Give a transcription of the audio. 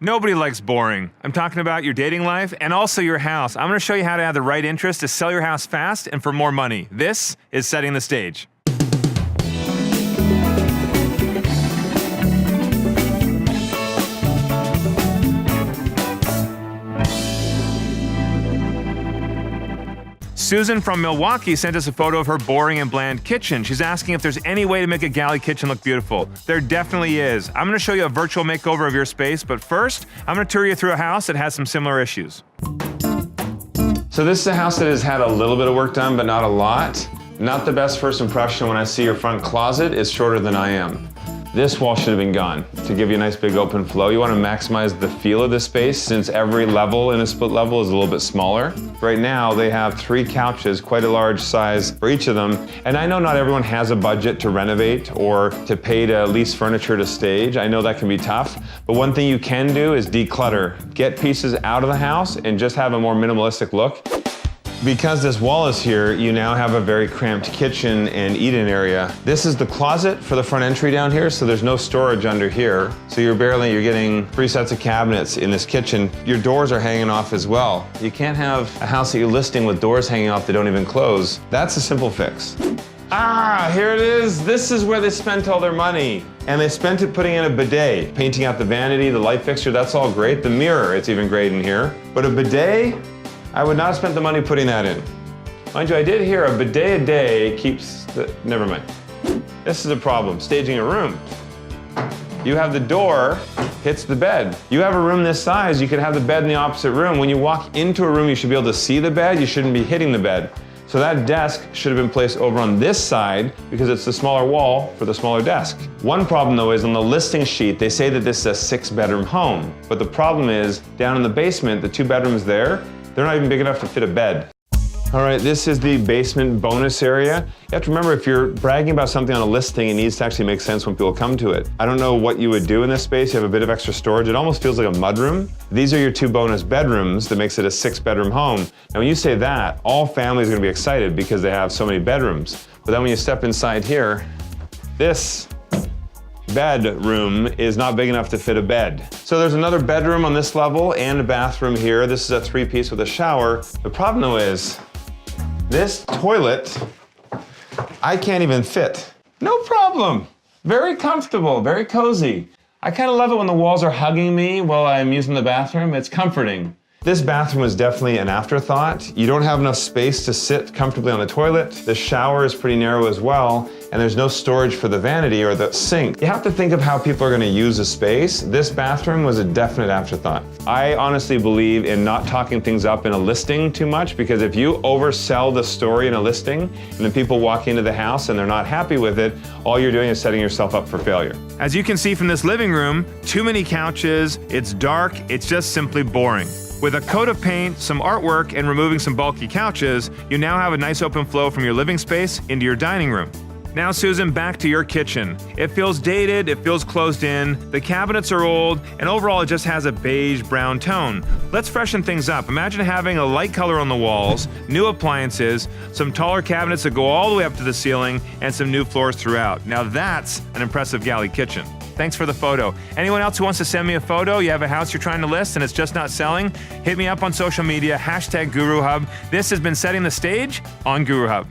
Nobody likes boring. I'm talking about your dating life and also your house. I'm gonna show you how to have the right interest to sell your house fast and for more money. This is Setting the Stage. Susan from Milwaukee sent us a photo of her boring and bland kitchen. She's asking if there's any way to make a galley kitchen look beautiful. There definitely is. I'm gonna show you a virtual makeover of your space, but first, I'm gonna tour you through a house that has some similar issues. So this is a house that has had a little bit of work done, but not a lot. Not the best first impression when I see your front closet is shorter than I am. This wall should have been gone to give you a nice big open flow. You want to maximize the feel of the space since every level in a split level is a little bit smaller. Right now they have 3 couches, quite a large size for each of them. And I know not everyone has a budget to renovate or to pay to lease furniture to stage. I know that can be tough, but one thing you can do is declutter. Get pieces out of the house and just have a more minimalistic look. Because this wall is here, you now have a very cramped kitchen and eat-in area. This is the closet for the front entry down here, so there's no storage under here. So you're getting 3 sets of cabinets in this kitchen. Your doors are hanging off as well. You can't have a house that you're listing with doors hanging off that don't even close. That's a simple fix. Ah, here it is. This is where they spent all their money. And they spent it putting in a bidet, painting out the vanity, the light fixture, that's all great. The mirror, it's even great in here. But a bidet? I would not have spent the money putting that in. Mind you, I did hear a bidet a day keeps the, never mind. This is a problem, staging a room. You have the door, hits the bed. You have a room this size, you could have the bed in the opposite room. When you walk into a room, you should be able to see the bed, you shouldn't be hitting the bed. So that desk should have been placed over on this side because it's the smaller wall for the smaller desk. One problem though is on the listing sheet, they say that this is a 6-bedroom home. But the problem is, down in the basement, the 2 bedrooms there, they're not even big enough to fit a bed. All right, this is the basement bonus area. You have to remember if you're bragging about something on a listing, it needs to actually make sense when people come to it. I don't know what you would do in this space. You have a bit of extra storage. It almost feels like a mudroom. These are your 2 bonus bedrooms that makes it a 6-bedroom home. And when you say that, all families are gonna be excited because they have so many bedrooms. But then when you step inside here, this bedroom is not big enough to fit a bed. So there's another bedroom on this level and a bathroom here. This is a 3-piece with a shower. The problem though is, this toilet, I can't even fit. No problem. Very comfortable, very cozy. I kind of love it when the walls are hugging me while I'm using the bathroom. It's comforting. This bathroom is definitely an afterthought. You don't have enough space to sit comfortably on the toilet. The shower is pretty narrow as well, and there's no storage for the vanity or the sink. You have to think of how people are gonna use the space. This bathroom was a definite afterthought. I honestly believe in not talking things up in a listing too much, because if you oversell the story in a listing, and then people walk into the house and they're not happy with it, all you're doing is setting yourself up for failure. As you can see from this living room, too many couches, it's dark, it's just simply boring. With a coat of paint, some artwork, and removing some bulky couches, you now have a nice open flow from your living space into your dining room. Now, Susan, back to your kitchen. It feels dated, it feels closed in, the cabinets are old, and overall it just has a beige-brown tone. Let's freshen things up. Imagine having a light color on the walls, new appliances, some taller cabinets that go all the way up to the ceiling, and some new floors throughout. Now that's an impressive galley kitchen. Thanks for the photo. Anyone else who wants to send me a photo, you have a house you're trying to list and it's just not selling, hit me up on social media, #GuruHub. This has been Setting the Stage on Guru Hub.